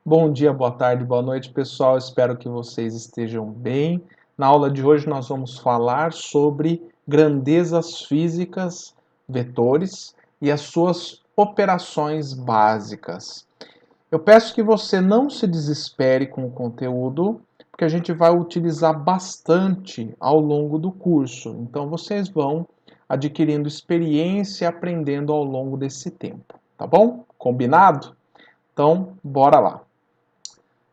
Bom dia, boa tarde, boa noite, pessoal. Espero que vocês estejam bem. Na aula de hoje nós vamos falar sobre grandezas físicas, vetores e as suas operações básicas. Eu peço que você não se desespere com o conteúdo, porque a gente vai utilizar bastante ao longo do curso. Então vocês vão adquirindo experiência e aprendendo ao longo desse tempo, tá bom? Combinado? Então, bora lá.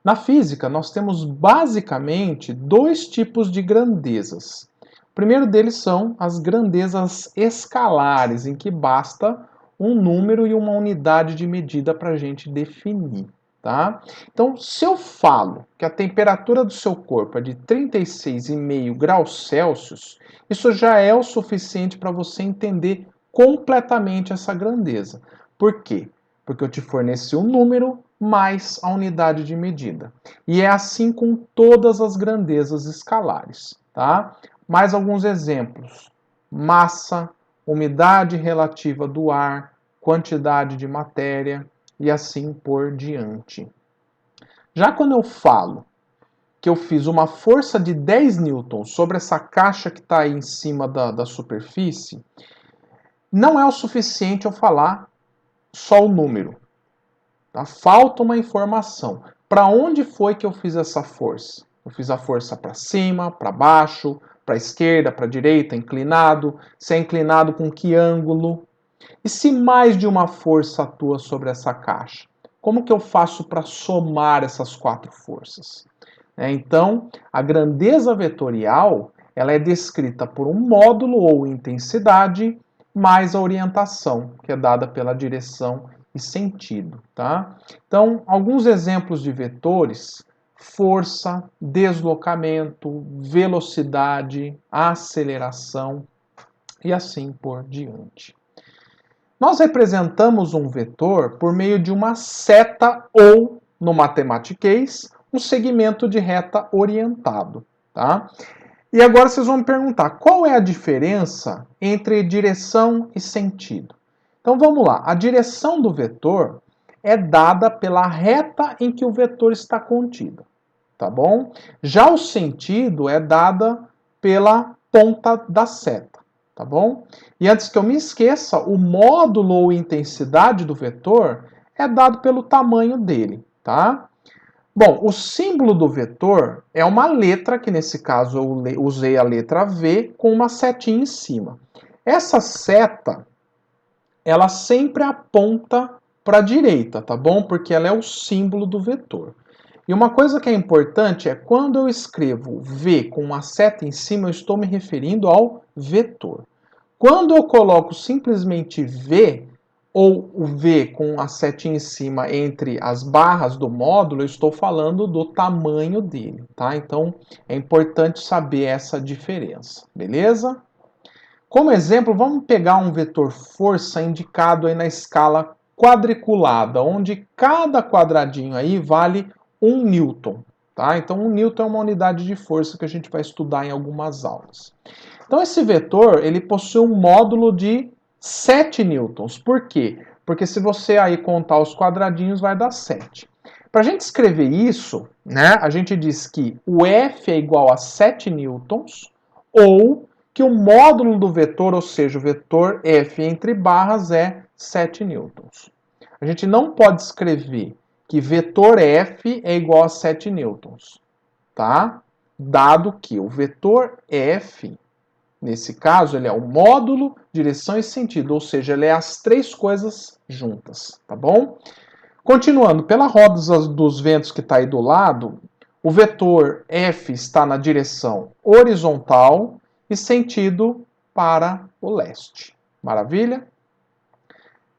Na física, nós temos basicamente dois tipos de grandezas. O primeiro deles são as grandezas escalares, em que basta um número e uma unidade de medida para a gente definir. Tá? Então, se eu falo que a temperatura do seu corpo é de 36,5 graus Celsius, isso já é o suficiente para você entender completamente essa grandeza. Por quê? Porque eu te forneci um número mais a unidade de medida. E é assim com todas as grandezas escalares, tá? Mais alguns exemplos: massa, umidade relativa do ar, quantidade de matéria e assim por diante. Já quando eu falo que eu fiz uma força de 10 newtons sobre essa caixa que está aí em cima da superfície, não é o suficiente eu falar só o número. Tá? Falta uma informação. Para onde foi que eu fiz essa força? Eu fiz a força para cima, para baixo, para a esquerda, para a direita, inclinado. Se é inclinado, com que ângulo? E se mais de uma força atua sobre essa caixa? Como que eu faço para somar essas quatro forças? Então, a grandeza vetorial ela é descrita por um módulo ou intensidade mais a orientação, que é dada pela direção e sentido. Tá? Então, alguns exemplos de vetores: força, deslocamento, velocidade, aceleração e assim por diante. Nós representamos um vetor por meio de uma seta ou, no matematiquês, um segmento de reta orientado. Tá? E agora vocês vão me perguntar, qual é a diferença entre direção e sentido? Então vamos lá, a direção do vetor é dada pela reta em que o vetor está contido, tá bom? Já o sentido é dada pela ponta da seta, tá bom? E antes que eu me esqueça, o módulo ou intensidade do vetor é dado pelo tamanho dele, tá? Bom, o símbolo do vetor é uma letra, que nesse caso eu usei a letra V, com uma setinha em cima. Essa seta, ela sempre aponta para a direita, tá bom? Porque ela é o símbolo do vetor. E uma coisa que é importante é quando eu escrevo V com uma seta em cima, eu estou me referindo ao vetor. Quando eu coloco simplesmente V, ou o V com a setinha em cima entre as barras do módulo, eu estou falando do tamanho dele, tá? Então, é importante saber essa diferença, beleza? Como exemplo, vamos pegar um vetor força indicado aí na escala quadriculada, onde cada quadradinho aí vale 1 newton, tá? Então, 1 newton é uma unidade de força que a gente vai estudar em algumas aulas. Então, esse vetor, ele possui um módulo de 7 newtons. Por quê? Porque se você aí contar os quadradinhos, vai dar 7. Para a gente escrever isso, né, a gente diz que o F é igual a 7 newtons, ou que o módulo do vetor, ou seja, o vetor F entre barras, é 7 newtons. A gente não pode escrever que vetor F é igual a 7 newtons, tá? Dado que o vetor F, nesse caso, ele é o módulo, direção e sentido, ou seja, ele é as três coisas juntas, tá bom? Continuando, pela roda dos ventos que está aí do lado, o vetor F está na direção horizontal e sentido para o leste. Maravilha?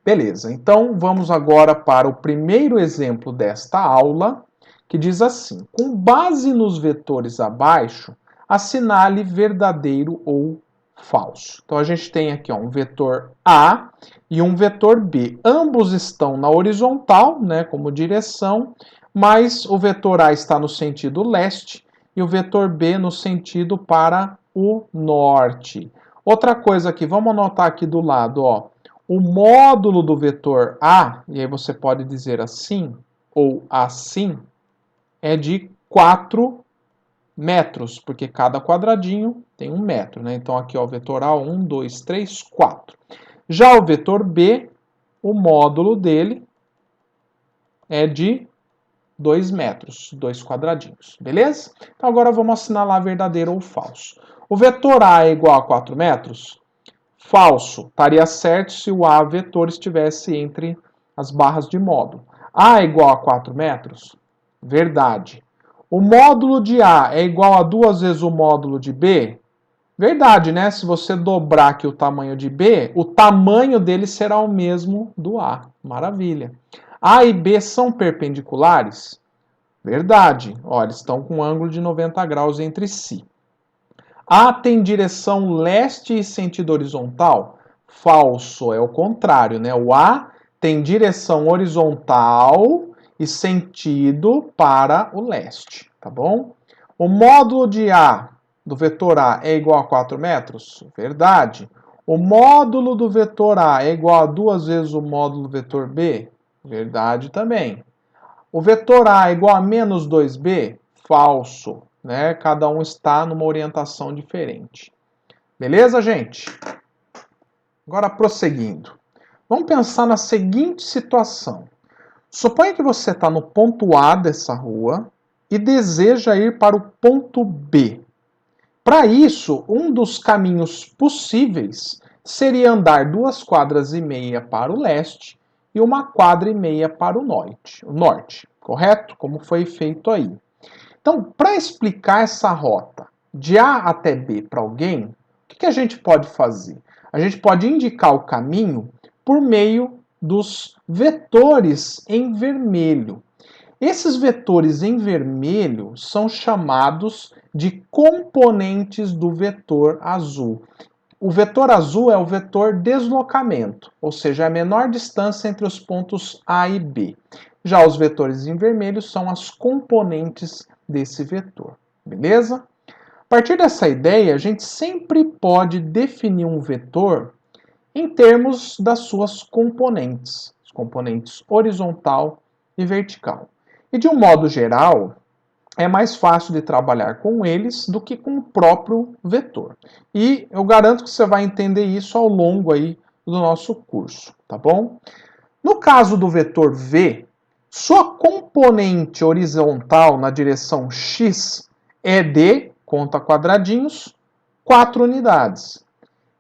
Beleza, então vamos agora para o primeiro exemplo desta aula, que diz assim: com base nos vetores abaixo, assinale verdadeiro ou falso. Então a gente tem aqui um vetor A e um vetor B. Ambos estão na horizontal, né, como direção, mas o vetor A está no sentido leste e o vetor B no sentido para o norte. Outra coisa aqui, vamos anotar aqui do lado, ó. O módulo do vetor A, e aí você pode dizer assim, ou assim, é de 4 metros, porque cada quadradinho tem 1 metro, né? Então aqui, ó, o vetor A, 1, 2, 3, 4. Já o vetor B, o módulo dele é de 2 metros, 2 quadradinhos, beleza? Então agora vamos assinalar verdadeiro ou falso. O vetor A é igual a 4 metros? Falso. Estaria certo se o A vetor estivesse entre as barras de módulo. A é igual a 4 metros? Verdade. O módulo de A é igual a 2 vezes o módulo de B? Verdade, né? Se você dobrar aqui o tamanho de B, o tamanho dele será o mesmo do A. Maravilha. A e B são perpendiculares? Verdade. Ó, eles estão com um ângulo de 90 graus entre si. A tem direção leste e sentido horizontal? Falso, é o contrário, né? O A tem direção horizontal e sentido para o leste, tá bom? O módulo de A, do vetor A, é igual a 4 metros? Verdade. O módulo do vetor A é igual a 2 vezes o módulo do vetor B? Verdade também. O vetor A é igual a menos 2B? Falso, né? Cada um está numa orientação diferente. Beleza, gente? Agora, prosseguindo. Vamos pensar na seguinte situação. Suponha que você está no ponto A dessa rua e deseja ir para o ponto B. Para isso, um dos caminhos possíveis seria andar 2 quadras e meia para o leste e 1 quadra e meia para o norte, correto? Como foi feito aí. Então, para explicar essa rota de A até B para alguém, o que a gente pode fazer? A gente pode indicar o caminho por meio dos vetores em vermelho. Esses vetores em vermelho são chamados de componentes do vetor azul. O vetor azul é o vetor deslocamento, ou seja, a menor distância entre os pontos A e B. Já os vetores em vermelho são as componentes desse vetor, beleza? A partir dessa ideia, a gente sempre pode definir um vetor em termos das suas componentes, os componentes horizontal e vertical. E de um modo geral, é mais fácil de trabalhar com eles do que com o próprio vetor. E eu garanto que você vai entender isso ao longo aí do nosso curso, tá bom? No caso do vetor V, sua componente horizontal na direção x é de, conta quadradinhos, 4 unidades.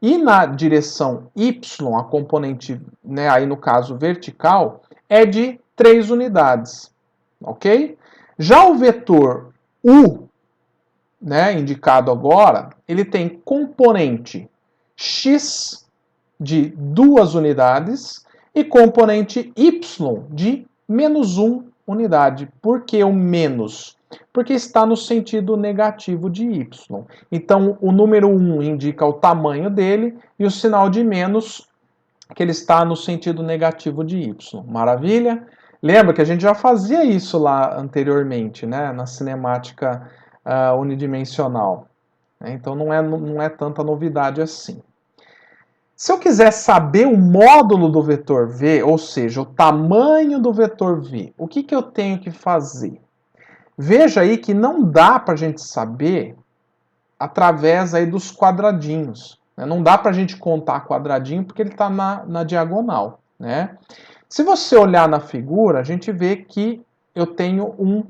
E na direção y, a componente, né, aí no caso vertical, é de 3 unidades, ok? Já o vetor U, né, indicado agora, ele tem componente x de 2 unidades e componente y de menos 1 unidade. Por que o menos? Porque está no sentido negativo de y. Então, o número 1 indica o tamanho dele e o sinal de menos, que ele está no sentido negativo de y. Maravilha? Lembra que a gente já fazia isso lá anteriormente, né? Na cinemática unidimensional. Então, não é tanta novidade assim. Se eu quiser saber o módulo do vetor V, ou seja, o tamanho do vetor V, o que eu tenho que fazer? Veja aí que não dá para a gente saber através aí dos quadradinhos. Né? Não dá para a gente contar quadradinho porque ele está na diagonal. Né? Se você olhar na figura, a gente vê que eu tenho um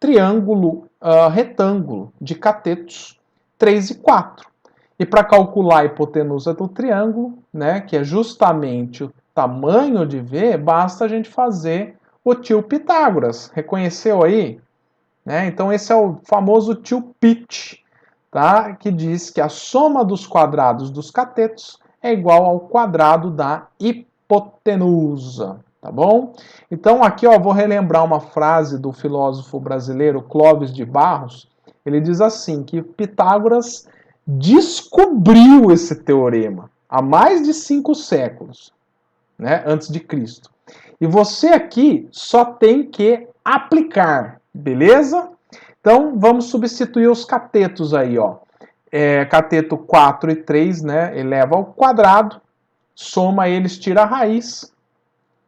triângulo retângulo de catetos 3 e 4. E para calcular a hipotenusa do triângulo, né, que é justamente o tamanho de V, basta a gente fazer o tio Pitágoras. Reconheceu aí? Né? Então esse é o famoso tio Pit, tá? Que diz que a soma dos quadrados dos catetos é igual ao quadrado da hipotenusa. Tá bom? Então aqui ó, vou relembrar uma frase do filósofo brasileiro Clóvis de Barros. Ele diz assim, que Pitágoras descobriu esse teorema há mais de 5 séculos, né, antes de Cristo. E você aqui só tem que aplicar, beleza? Então vamos substituir os catetos aí, ó. Cateto 4 e 3, né, eleva ao quadrado, soma eles, tira a raiz,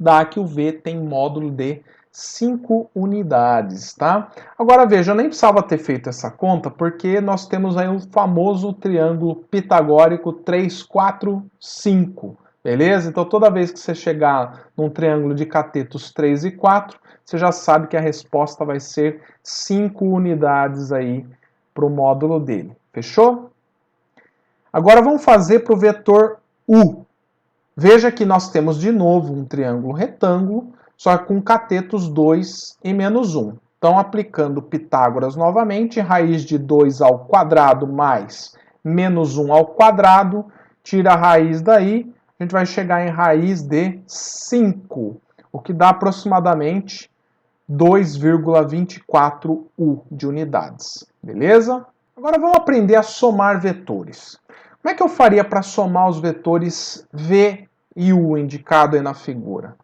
dá que o V tem módulo de 5 unidades, tá? Agora veja, eu nem precisava ter feito essa conta, porque nós temos aí o famoso triângulo pitagórico 3, 4, 5, beleza? Então toda vez que você chegar num triângulo de catetos 3 e 4, você já sabe que a resposta vai ser 5 unidades aí para o módulo dele, fechou? Agora vamos fazer para o vetor U. Veja que nós temos de novo um triângulo retângulo, só que com catetos 2 e menos 1. Então, aplicando Pitágoras novamente, raiz de 2 ao quadrado mais menos 1 ao quadrado, tira a raiz daí, a gente vai chegar em raiz de 5, o que dá aproximadamente 2,24 U de unidades, beleza? Agora vamos aprender a somar vetores. Como é que eu faria para somar os vetores V e U indicado aí na figura?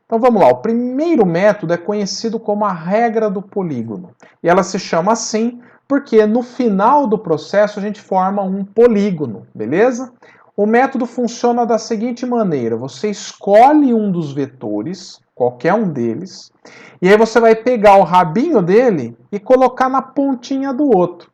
Então vamos lá, o primeiro método é conhecido como a regra do polígono. E ela se chama assim porque no final do processo a gente forma um polígono, beleza? O método funciona da seguinte maneira: você escolhe um dos vetores, qualquer um deles, e aí você vai pegar o rabinho dele e colocar na pontinha do outro.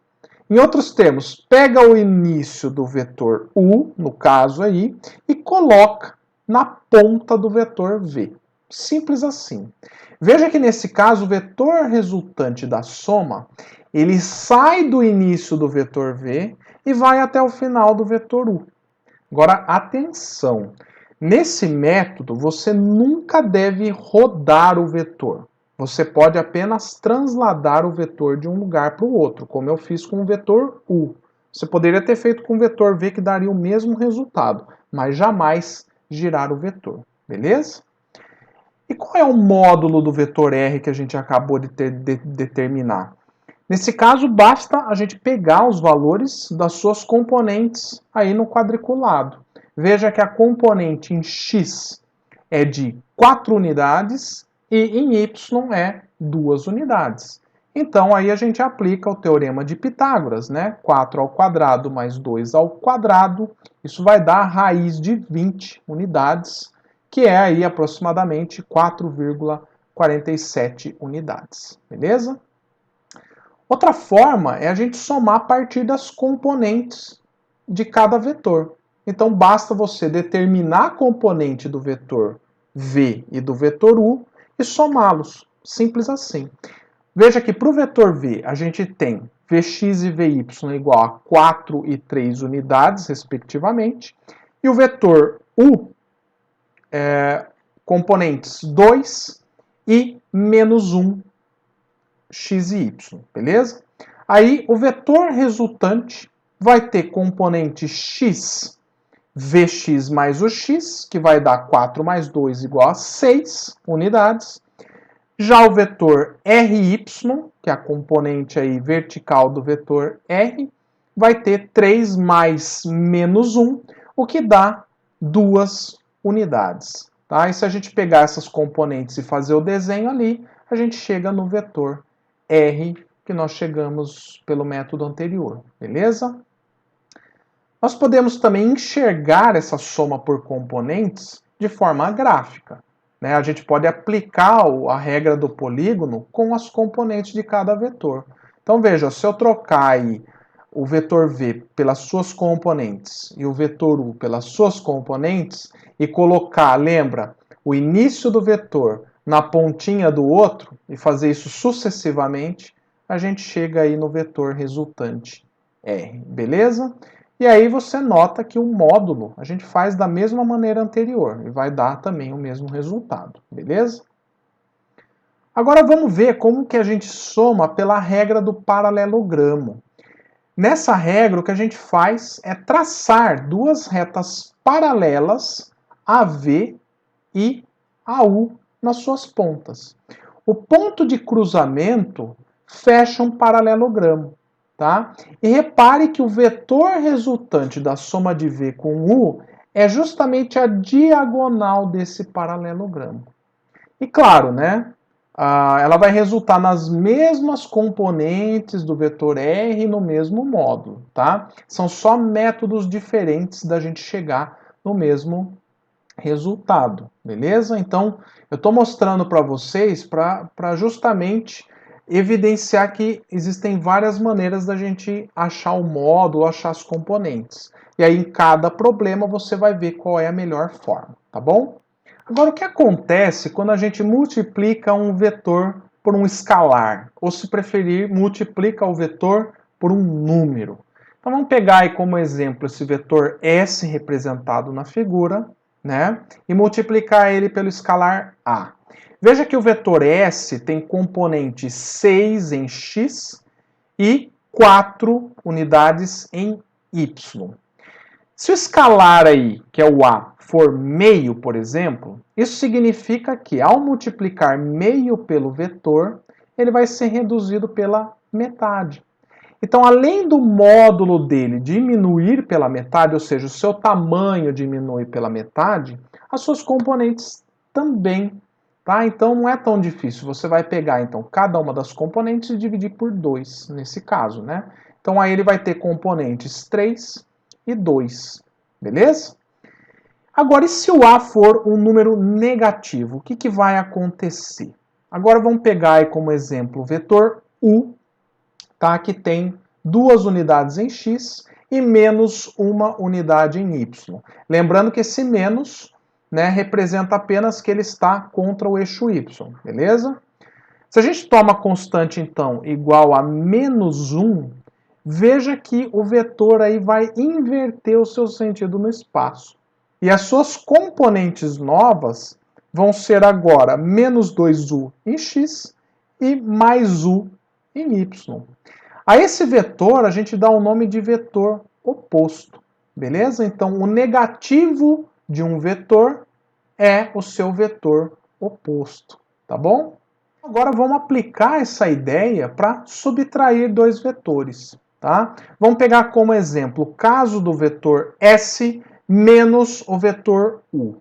Em outros termos, pega o início do vetor U, no caso aí, e coloca na ponta do vetor V. Simples assim. Veja que nesse caso o vetor resultante da soma, ele sai do início do vetor V e vai até o final do vetor U. Agora, atenção! Nesse método, você nunca deve rodar o vetor. Você pode apenas transladar o vetor de um lugar para o outro, como eu fiz com o vetor U. Você poderia ter feito com o vetor V que daria o mesmo resultado, mas jamais girar o vetor, beleza? E qual é o módulo do vetor R que a gente acabou de determinar? Nesse caso, basta a gente pegar os valores das suas componentes aí no quadriculado. Veja que a componente em x é de 4 unidades e em y é 2 unidades. Então, aí a gente aplica o teorema de Pitágoras, né? 4 ao quadrado mais 2 ao quadrado, isso vai dar a raiz de 20 unidades, que é aí aproximadamente 4,47 unidades, beleza? Outra forma é a gente somar a partir das componentes de cada vetor. Então, basta você determinar a componente do vetor V e do vetor U e somá-los. Simples assim. Veja que para o vetor V, a gente tem Vx e Vy igual a 4 e 3 unidades, respectivamente. E o vetor U, componentes 2 e menos 1, x e y, beleza? Aí o vetor resultante vai ter componente x, vx mais o x, que vai dar 4 mais 2 igual a 6 unidades. Já o vetor ry, que é a componente aí vertical do vetor r, vai ter 3 mais menos 1, o que dá 2 unidades. Tá? E se a gente pegar essas componentes e fazer o desenho ali, a gente chega no vetor R, que nós chegamos pelo método anterior, beleza? Nós podemos também enxergar essa soma por componentes de forma gráfica. Né? A gente pode aplicar a regra do polígono com as componentes de cada vetor. Então veja, se eu trocar aí o vetor V pelas suas componentes e o vetor U pelas suas componentes e colocar, lembra, o início do vetor na pontinha do outro e fazer isso sucessivamente, a gente chega aí no vetor resultante R, beleza? E aí você nota que o módulo a gente faz da mesma maneira anterior e vai dar também o mesmo resultado, beleza? Agora vamos ver como que a gente soma pela regra do paralelogramo. Nessa regra, o que a gente faz é traçar duas retas paralelas, AV e AU, nas suas pontas. O ponto de cruzamento fecha um paralelogramo, tá? E repare que o vetor resultante da soma de V com U é justamente a diagonal desse paralelogramo. E claro, né? Ela vai resultar nas mesmas componentes do vetor R no mesmo módulo, tá? São só métodos diferentes da gente chegar no mesmo resultado, beleza? Então, eu estou mostrando para vocês para justamente evidenciar que existem várias maneiras da gente achar o módulo, achar as componentes. E aí, em cada problema, você vai ver qual é a melhor forma, tá bom? Agora, o que acontece quando a gente multiplica um vetor por um escalar? Ou, se preferir, multiplica o vetor por um número. Então, vamos pegar aí como exemplo esse vetor S representado na figura, né? E multiplicar ele pelo escalar A. Veja que o vetor S tem componente 6 em x e 4 unidades em y. Se o escalar aí, que é o A, for meio, por exemplo, isso significa que ao multiplicar meio pelo vetor, ele vai ser reduzido pela metade. Então, além do módulo dele diminuir pela metade, ou seja, o seu tamanho diminui pela metade, as suas componentes também, tá? Então, não é tão difícil. Você vai pegar, então, cada uma das componentes e dividir por 2, nesse caso, né? Então, aí ele vai ter componentes 3 e 2, beleza? Agora, e se o A for um número negativo, o que vai acontecer? Agora, vamos pegar aí como exemplo o vetor U, tá? Que tem 2 unidades em x e menos 1 unidade em y. Lembrando que esse menos, né, representa apenas que ele está contra o eixo y, beleza? Se a gente toma a constante, então, igual a menos 1, veja que o vetor aí vai inverter o seu sentido no espaço. E as suas componentes novas vão ser agora menos 2u em x e mais u em y. A esse vetor a gente dá o nome de vetor oposto, beleza? Então, o negativo de um vetor é o seu vetor oposto, tá bom? Agora vamos aplicar essa ideia para subtrair dois vetores, tá? Vamos pegar como exemplo o caso do vetor S menos o vetor U.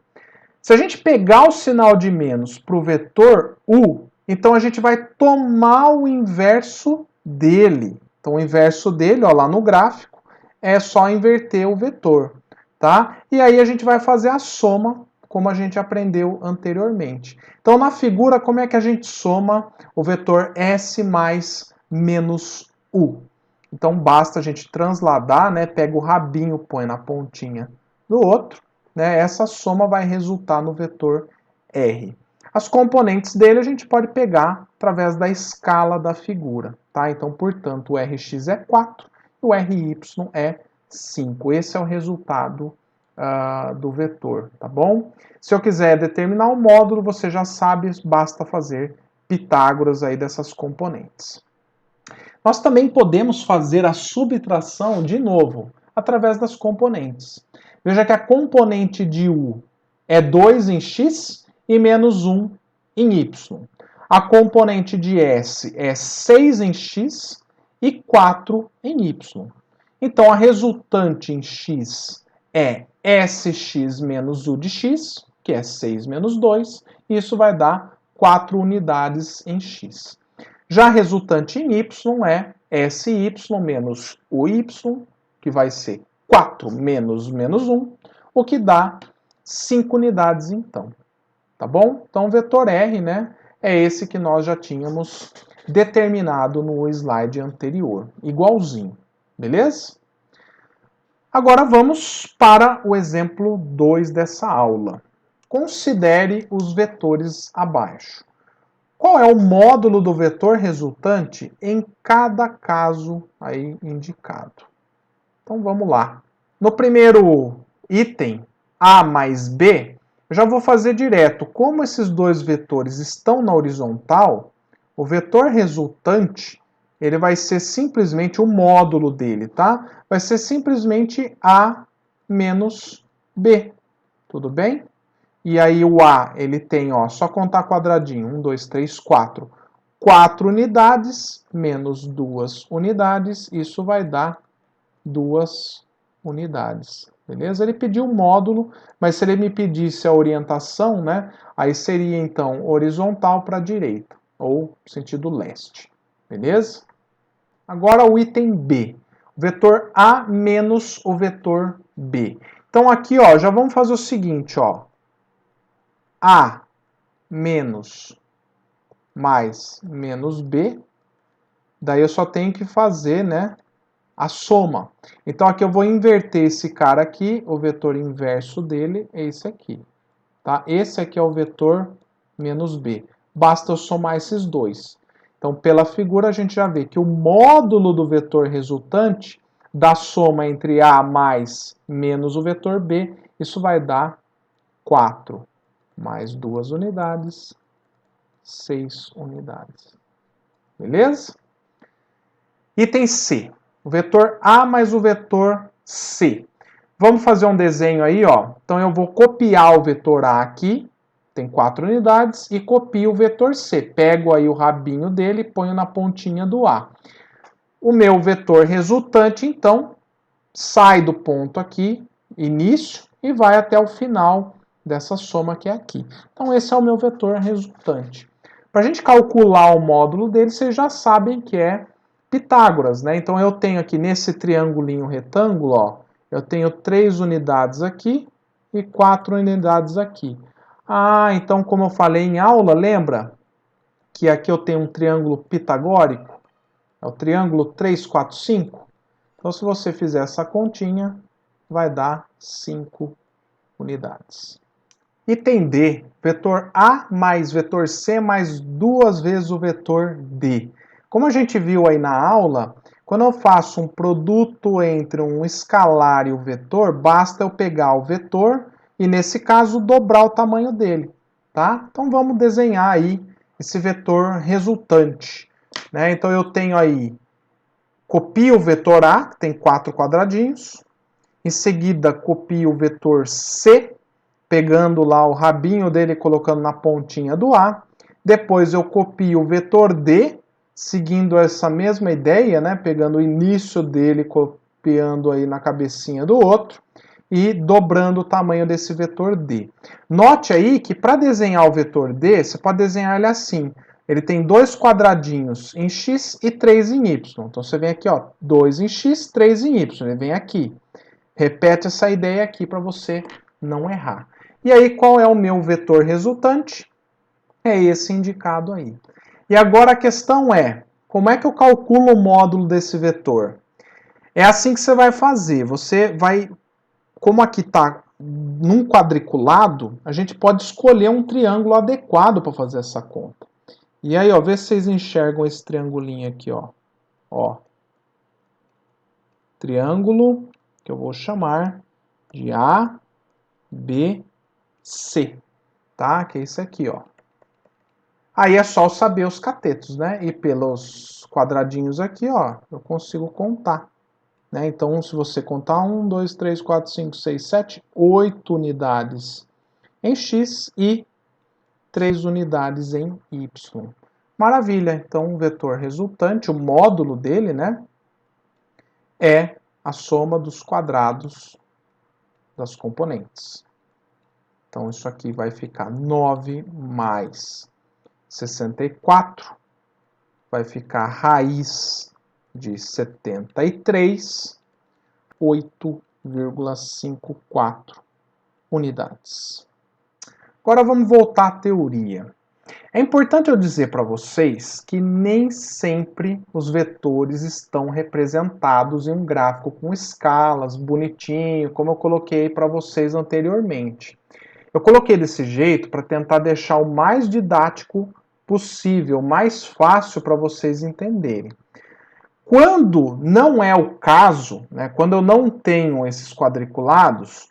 Se a gente pegar o sinal de menos para o vetor U, então a gente vai tomar o inverso dele. Então o inverso dele, ó, lá no gráfico, é só inverter o vetor, tá? E aí a gente vai fazer a soma, como a gente aprendeu anteriormente. Então na figura, como é que a gente soma o vetor S mais menos U? Então basta a gente transladar, né? Pega o rabinho, põe na pontinha do outro, né? Essa soma vai resultar no vetor R. As componentes dele a gente pode pegar através da escala da figura, tá? Então, portanto, o Rx é 4 e o Ry é 5. Esse é o resultado do vetor, tá bom? Se eu quiser determinar o módulo, você já sabe, basta fazer Pitágoras aí dessas componentes. Nós também podemos fazer a subtração de novo, através das componentes. Veja que a componente de U é 2 em x e menos 1 em y. A componente de S é 6 em x e 4 em y. Então, a resultante em x é Sx menos U de x, que é 6 menos 2, e isso vai dar 4 unidades em x. Já a resultante em y é Sy menos Uy, que vai ser 4 menos menos 1, o que dá 5 unidades então. Tá bom? Então o vetor R, né, é esse que nós já tínhamos determinado no slide anterior. Igualzinho. Beleza? Agora vamos para o exemplo 2 dessa aula. Considere os vetores abaixo. Qual é o módulo do vetor resultante em cada caso aí indicado? Então vamos lá. No primeiro item, A mais B, eu já vou fazer direto. Como esses dois vetores estão na horizontal, o vetor resultante, ele vai ser simplesmente o módulo dele, tá? Vai ser simplesmente A menos B. Tudo bem? E aí o A, ele tem, ó, só contar quadradinho, 1, 2, 3, 4. 4 unidades menos 2 unidades, isso vai dar 2 unidades. Beleza? Ele pediu o módulo, mas se ele me pedisse a orientação, né, aí seria então horizontal para a direita, ou sentido leste. Beleza? Agora o item B, o vetor A menos o vetor B. Então aqui, ó, já vamos fazer o seguinte, ó. A menos mais menos B, daí eu só tenho que fazer, né, a soma. Então aqui eu vou inverter esse cara aqui, o vetor inverso dele é esse aqui, tá? Esse aqui é o vetor menos B. Basta eu somar esses dois. Então pela figura a gente já vê que o módulo do vetor resultante da soma entre A mais menos o vetor B, isso vai dar 4 mais 2 unidades, 6 unidades. Beleza? Item C. O vetor A mais o vetor C. Vamos fazer um desenho aí, ó. Então eu vou copiar o vetor A aqui, tem 4 unidades, e copio o vetor C. Pego aí o rabinho dele e ponho na pontinha do A. O meu vetor resultante, então, sai do ponto aqui, início, e vai até o final dessa soma que é aqui. Então esse é o meu vetor resultante. Para a gente calcular o módulo dele, vocês já sabem que é Pitágoras, né? Então eu tenho aqui nesse triangulinho retângulo, ó, eu tenho 3 unidades aqui e 4 unidades aqui. Ah, então como eu falei em aula, lembra que aqui eu tenho um triângulo pitagórico? É o triângulo 3, 4, 5. Então se você fizer essa continha, vai dar 5 unidades. Item D, vetor A mais vetor C mais 2 vezes o vetor D. Como a gente viu aí na aula, quando eu faço um produto entre um escalar e o vetor, basta eu pegar o vetor e, nesse caso, dobrar o tamanho dele, tá? Então vamos desenhar aí esse vetor resultante, né? Então eu tenho aí, copio o vetor A, que tem 4 quadradinhos, em seguida copio o vetor C, pegando lá o rabinho dele e colocando na pontinha do A. Depois eu copio o vetor D, seguindo essa mesma ideia, né? Pegando o início dele, copiando aí na cabecinha do outro e dobrando o tamanho desse vetor D. Note aí que para desenhar o vetor D, você pode desenhar ele assim. Ele tem 2 quadradinhos em X e 3 em Y. Então você vem aqui, ó, 2 em X, 3 em Y. Ele vem aqui. Repete essa ideia aqui para você não errar. E aí, qual é o meu vetor resultante? É esse indicado aí. E agora a questão é, como é que eu calculo o módulo desse vetor? É assim que você vai fazer. Você vai, como aqui está num quadriculado, a gente pode escolher um triângulo adequado para fazer essa conta. E aí, ó, vê se vocês enxergam esse triangulinho aqui, ó. Ó. Triângulo que eu vou chamar de A, B, C, tá? Que é isso aqui, ó. Aí é só saber os catetos, né? E pelos quadradinhos aqui, ó, eu consigo contar, né? Então, se você contar 1, 2, 3, 4, 5, 6, 7, 8 unidades em X e 3 unidades em Y. Maravilha! Então, o vetor resultante, o módulo dele, né? É a soma dos quadrados das componentes. Então, isso aqui vai ficar 9 mais 64, vai ficar raiz de 73, 8,54 unidades. Agora vamos voltar à teoria. É importante eu dizer para vocês que nem sempre os vetores estão representados em um gráfico com escalas, bonitinho, como eu coloquei para vocês anteriormente. Eu coloquei desse jeito para tentar deixar o mais didático possível, mais fácil para vocês entenderem. Quando não é o caso, né, quando eu não tenho esses quadriculados,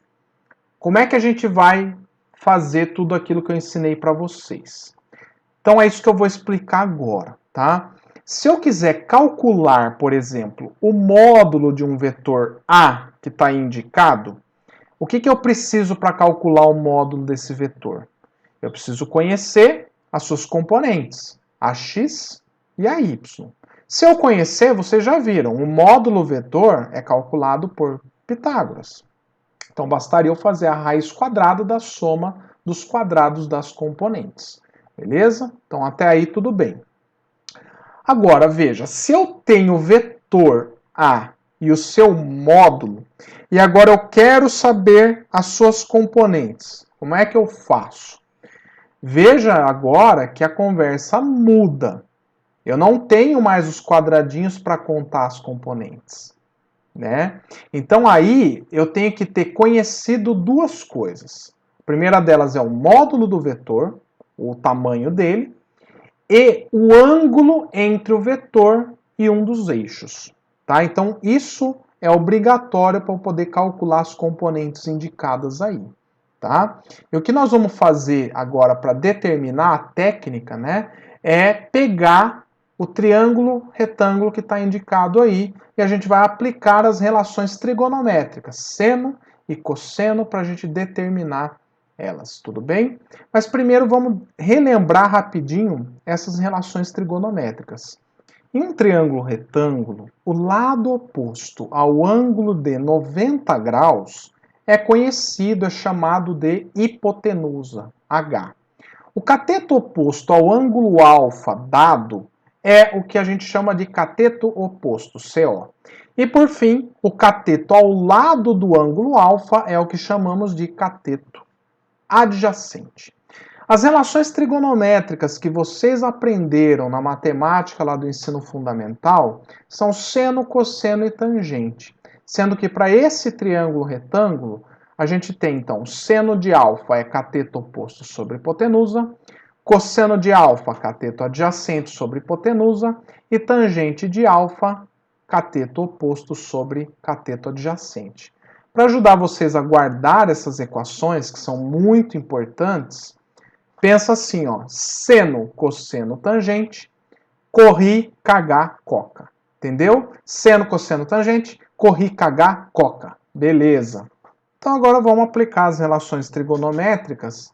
como é que a gente vai fazer tudo aquilo que eu ensinei para vocês? Então é isso que eu vou explicar agora, tá? Se eu quiser calcular, por exemplo, o módulo de um vetor A que está indicado, o que eu preciso para calcular o módulo desse vetor? Eu preciso conhecer as suas componentes, a x e a y. Se eu conhecer, vocês já viram, o módulo vetor é calculado por Pitágoras. Então bastaria eu fazer a raiz quadrada da soma dos quadrados das componentes. Beleza? Então até aí tudo bem. Agora veja, se eu tenho o vetor A e o seu módulo, e agora eu quero saber as suas componentes, como é que eu faço? Veja agora que a conversa muda. Eu não tenho mais os quadradinhos para contar as componentes, né? Então aí eu tenho que ter conhecido duas coisas. A primeira delas é o módulo do vetor, o tamanho dele, e o ângulo entre o vetor e um dos eixos, tá? Então isso é obrigatório para eu poder calcular as componentes indicadas aí, tá? E o que nós vamos fazer agora para determinar a técnica, né, é pegar o triângulo retângulo que está indicado aí e a gente vai aplicar as relações trigonométricas, seno e cosseno, para a gente determinar elas, tudo bem? Mas primeiro vamos relembrar rapidinho essas relações trigonométricas. Em um triângulo retângulo, o lado oposto ao ângulo de 90 graus é conhecido, é chamado de hipotenusa, H. O cateto oposto ao ângulo alfa dado é o que a gente chama de cateto oposto, CO. E por fim, o cateto ao lado do ângulo alfa é o que chamamos de cateto adjacente. As relações trigonométricas que vocês aprenderam na matemática lá do ensino fundamental são seno, cosseno e tangente. Sendo que para esse triângulo retângulo, a gente tem então seno de alfa é cateto oposto sobre hipotenusa, cosseno de alfa, cateto adjacente sobre hipotenusa, e tangente de alfa, cateto oposto sobre cateto adjacente. Para ajudar vocês a guardar essas equações, que são muito importantes, pensa assim, ó, seno, cosseno, tangente, corri, cagar, coca. Entendeu? Seno, cosseno, tangente, corri, cagar, coca. Beleza. Então agora vamos aplicar as relações trigonométricas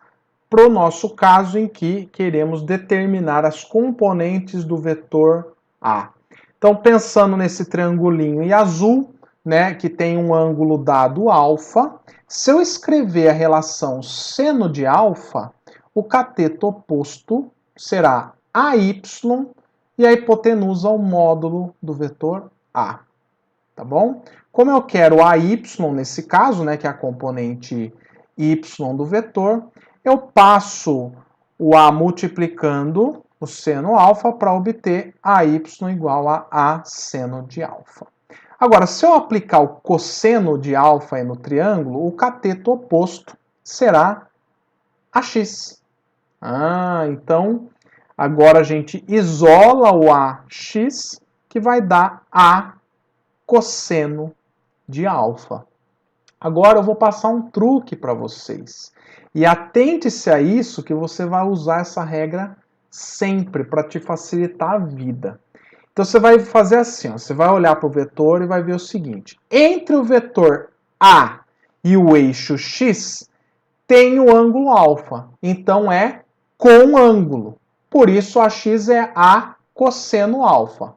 para o nosso caso em que queremos determinar as componentes do vetor A. Então pensando nesse triangulinho em azul, né, que tem um ângulo dado alfa, se eu escrever a relação seno de alfa, o cateto oposto será AY e a hipotenusa o módulo do vetor A. Tá bom? Como eu quero AY nesse caso, né, que é a componente Y do vetor, eu passo o A multiplicando o seno alfa para obter AY igual a A seno de alfa. Agora, se eu aplicar o cosseno de alfa no triângulo, o cateto oposto será AX. Então agora a gente isola o AX, que vai dar A cosseno de alfa. Agora eu vou passar um truque para vocês. E atente-se a isso, que você vai usar essa regra sempre para te facilitar a vida. Então você vai fazer assim, ó, você vai olhar para o vetor e vai ver o seguinte. Entre o vetor A e o eixo X, tem o ângulo alfa. Então é com ângulo. Por isso AX é A cosseno alfa.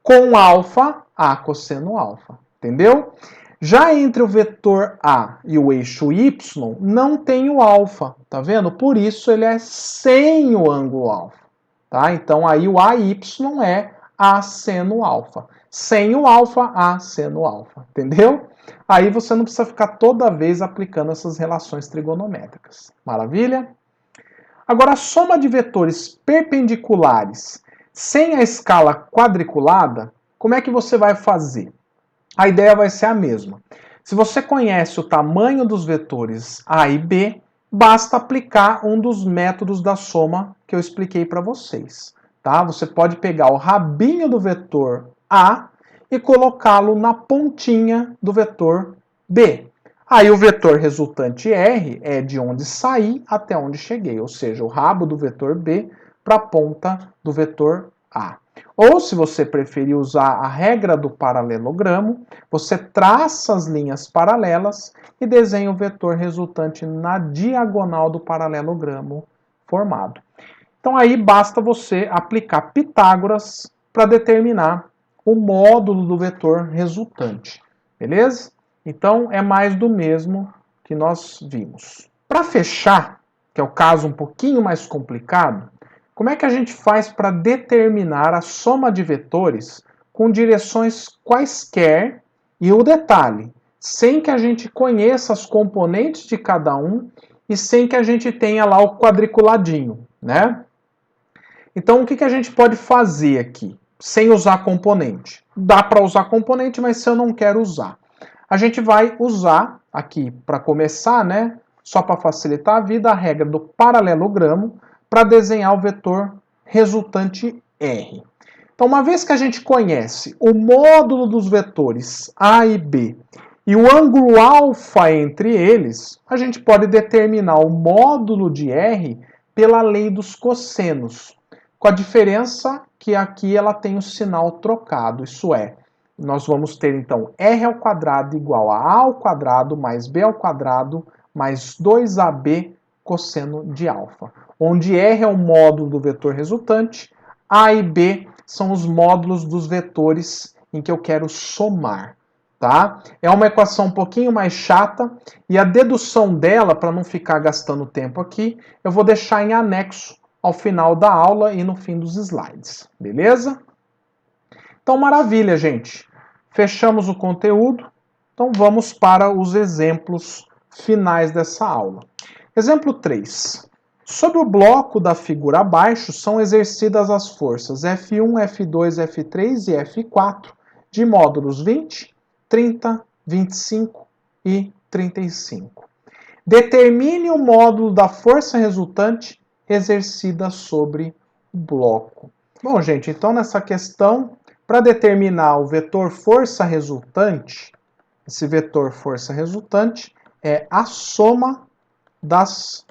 Com alfa, A cosseno alfa. Entendeu? Já entre o vetor A e o eixo Y, não tem o alfa, tá vendo? Por isso ele é sem o ângulo alfa, tá? Então aí o AY é A seno alfa. Sem o alfa, A seno alfa, entendeu? Aí você não precisa ficar toda vez aplicando essas relações trigonométricas. Maravilha? Agora, a soma de vetores perpendiculares sem a escala quadriculada, como é que você vai fazer? A ideia vai ser a mesma. Se você conhece o tamanho dos vetores A e B, basta aplicar um dos métodos da soma que eu expliquei para vocês. Tá? Você pode pegar o rabinho do vetor A e colocá-lo na pontinha do vetor B. Aí o vetor resultante R é de onde saí até onde cheguei, ou seja, o rabo do vetor B para a ponta do vetor A. Ou, se você preferir usar a regra do paralelogramo, você traça as linhas paralelas e desenha o vetor resultante na diagonal do paralelogramo formado. Então aí basta você aplicar Pitágoras para determinar o módulo do vetor resultante, beleza? Então é mais do mesmo que nós vimos. Para fechar, que é o caso um pouquinho mais complicado, como é que a gente faz para determinar a soma de vetores com direções quaisquer e o detalhe, sem que a gente conheça as componentes de cada um e sem que a gente tenha lá o quadriculadinho, né? Então, o que a gente pode fazer aqui, sem usar componente? Dá para usar componente, mas se eu não quero usar, a gente vai usar aqui, para começar, né, só para facilitar a vida, a regra do paralelogramo para desenhar o vetor resultante R. Então, uma vez que a gente conhece o módulo dos vetores A e B e o ângulo alfa entre eles, a gente pode determinar o módulo de R pela lei dos cossenos, com a diferença que aqui ela tem o sinal trocado, isso é, nós vamos ter então R ao quadrado igual a A ao quadrado mais B ao quadrado mais 2AB cosseno de alfa, onde R é o módulo do vetor resultante, A e B são os módulos dos vetores em que eu quero somar. Tá? É uma equação um pouquinho mais chata e a dedução dela, para não ficar gastando tempo aqui, eu vou deixar em anexo ao final da aula e no fim dos slides, beleza? Então, maravilha, gente. Fechamos o conteúdo, então vamos para os exemplos finais dessa aula. Exemplo 3. Sobre o bloco da figura abaixo, são exercidas as forças F1, F2, F3 e F4 de módulos 20, 30, 25 e 35. Determine o módulo da força resultante exercida sobre o bloco. Bom, gente, então nessa questão, para determinar o vetor força resultante, esse vetor força resultante é a soma das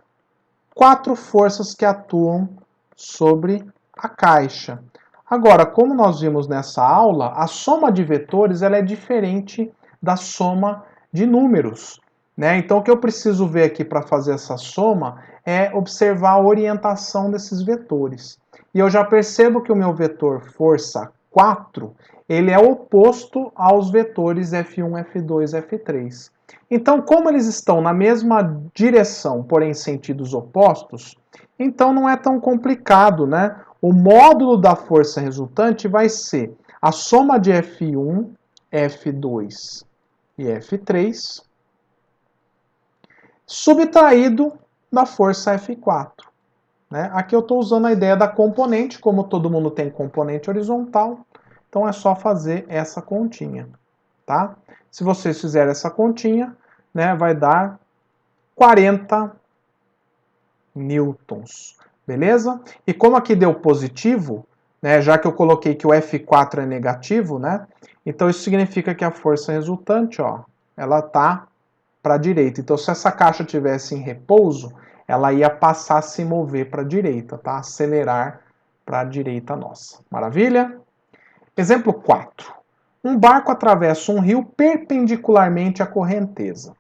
4 forças que atuam sobre a caixa. Agora, como nós vimos nessa aula, a soma de vetores ela é diferente da soma de números, né? Então, o que eu preciso ver aqui para fazer essa soma é observar a orientação desses vetores. E eu já percebo que o meu vetor força 4, ele é oposto aos vetores F1, F2, F3. Então, como eles estão na mesma direção, porém em sentidos opostos, então não é tão complicado, né? O módulo da força resultante vai ser a soma de F1, F2 e F3 subtraído da força F4. Né? Aqui eu estou usando a ideia da componente, como todo mundo tem componente horizontal, então é só fazer essa continha. Tá? Se vocês fizerem essa continha, né, vai dar 40 newtons, beleza? E como aqui deu positivo, né, já que eu coloquei que o F4 é negativo, né, então isso significa que a força resultante, ó, ela está para a direita. Então, se essa caixa tivesse em repouso, ela ia passar a se mover para a direita, tá? Acelerar para a direita nossa. Maravilha? Exemplo 4. Um barco atravessa um rio perpendicularmente à correnteza.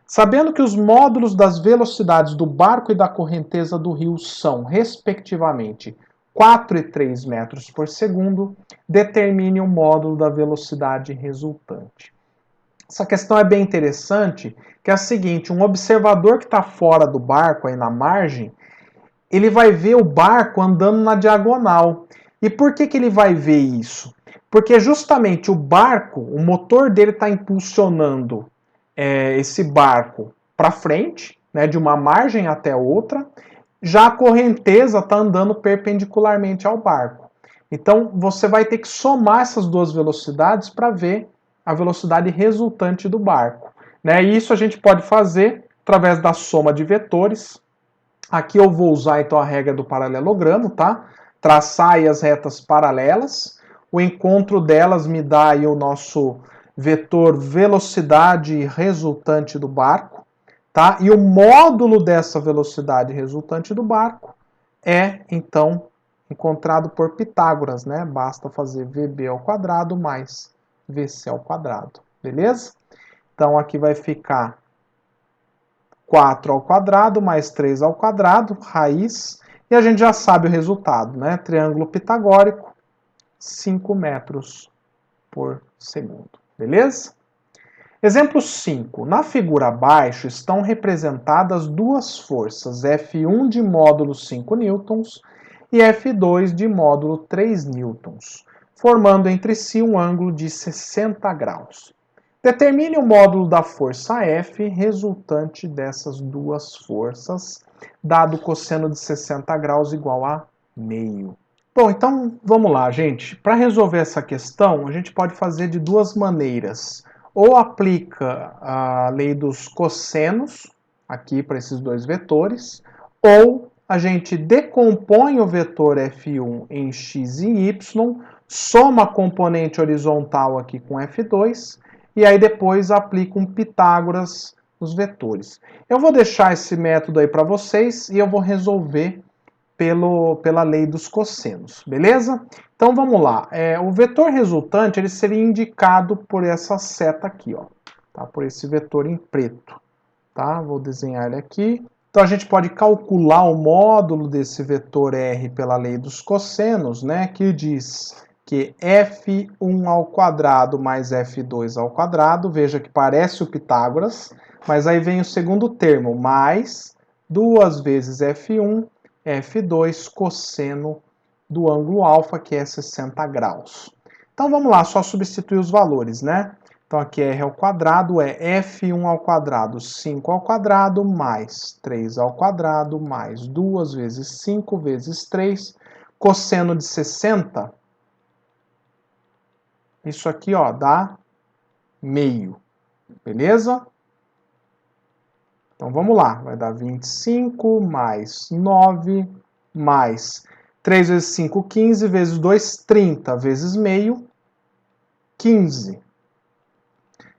Sabendo que os módulos das velocidades do barco e da correnteza do rio são, respectivamente, 4 e 3 metros por segundo, determine o módulo da velocidade resultante. Essa questão é bem interessante, que é a seguinte, um observador que está fora do barco, aí na margem, ele vai ver o barco andando na diagonal. E por que ele vai ver isso? Porque justamente o barco, o motor dele está impulsionando esse barco para frente, né, de uma margem até outra, já a correnteza está andando perpendicularmente ao barco. Então você vai ter que somar essas duas velocidades para ver a velocidade resultante do barco. Né? E isso a gente pode fazer através da soma de vetores. Aqui eu vou usar então a regra do paralelogramo, tá? Traçar aí as retas paralelas. O encontro delas me dá aí o nosso vetor velocidade resultante do barco, tá? E o módulo dessa velocidade resultante do barco é, então, encontrado por Pitágoras, né? Basta fazer VB ao quadrado mais VC ao quadrado, beleza? Então aqui vai ficar 4 ao quadrado mais 3 ao quadrado, raiz, e a gente já sabe o resultado, né? Triângulo pitagórico, 5 metros por segundo, beleza? Exemplo 5. Na figura abaixo estão representadas duas forças, F1 de módulo 5 newtons e F2 de módulo 3 newtons, formando entre si um ângulo de 60 graus. Determine o módulo da força F resultante dessas duas forças, dado o cosseno de 60 graus igual a meio. Bom, então vamos lá, gente. Para resolver essa questão, a gente pode fazer de duas maneiras. Ou aplica a lei dos cossenos, aqui para esses dois vetores, ou a gente decompõe o vetor F1 em x e y, soma a componente horizontal aqui com F2, e aí depois aplica um Pitágoras nos vetores. Eu vou deixar esse método aí para vocês e eu vou resolver pela lei dos cossenos, beleza? Então vamos lá. O vetor resultante ele seria indicado por essa seta aqui, ó, tá? Por esse vetor em preto, tá? Vou desenhar ele aqui. Então a gente pode calcular o módulo desse vetor R pela lei dos cossenos, né? Que diz que F1 ao quadrado mais F2 ao quadrado, veja que parece o Pitágoras, mas aí vem o segundo termo, mais 2 vezes F1 F2 cosseno do ângulo alfa, que é 60 graus. Então vamos lá, só substituir os valores, né? Então aqui R ao quadrado é F1 ao quadrado, 5 ao quadrado, mais 3 ao quadrado, mais 2 vezes 5 vezes 3, cosseno de 60. Isso aqui, ó, dá meio, beleza? Então vamos lá, vai dar 25 mais 9 mais 3 vezes 5, 15, vezes 2, 30, vezes meio, 15.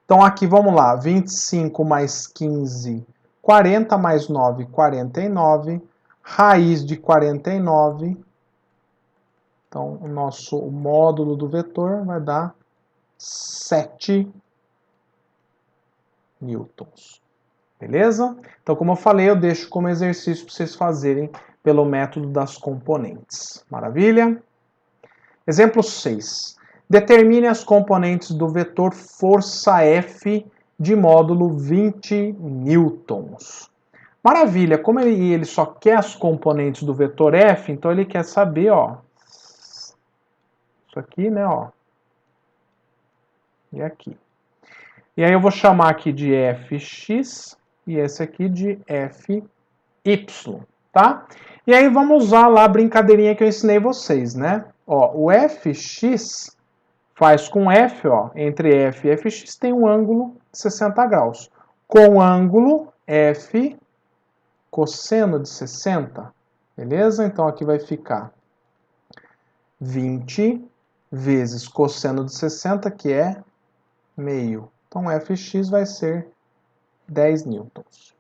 Então aqui vamos lá, 25 mais 15, 40 mais 9, 49, raiz de 49. Então o nosso módulo do vetor vai dar 7 newtons. Beleza? Então, como eu falei, eu deixo como exercício para vocês fazerem pelo método das componentes. Maravilha? Exemplo 6. Determine as componentes do vetor força F de módulo 20 newtons. Maravilha, como ele só quer as componentes do vetor F, então ele quer saber, ó, isso aqui, né, ó, e aqui. E aí eu vou chamar aqui de Fx e esse aqui de Fy, tá? E aí vamos usar lá a brincadeirinha que eu ensinei vocês, né? Ó, o Fx faz com F, ó, entre F e Fx tem um ângulo de 60 graus. Com ângulo F cosseno de 60, beleza? Então aqui vai ficar 20 vezes cosseno de 60, que é meio. Então Fx vai ser 10 newtons.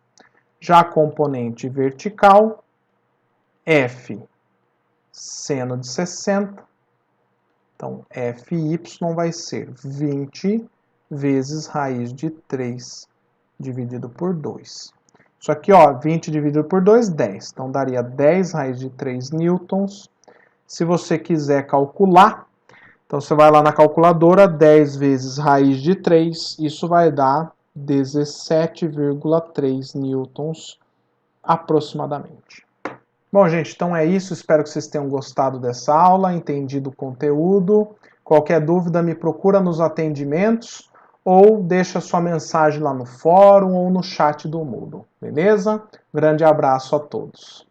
Já a componente vertical, F seno de 60, então Fy vai ser 20 vezes raiz de 3 dividido por 2. Isso aqui, ó, 20 dividido por 2, 10. Então daria 10 raiz de 3 newtons. Se você quiser calcular, então você vai lá na calculadora, 10 vezes raiz de 3, isso vai dar 17,3 newtons aproximadamente. Bom, gente, então é isso. Espero que vocês tenham gostado dessa aula, entendido o conteúdo. Qualquer dúvida, me procura nos atendimentos ou deixa sua mensagem lá no fórum ou no chat do Moodle, beleza? Grande abraço a todos.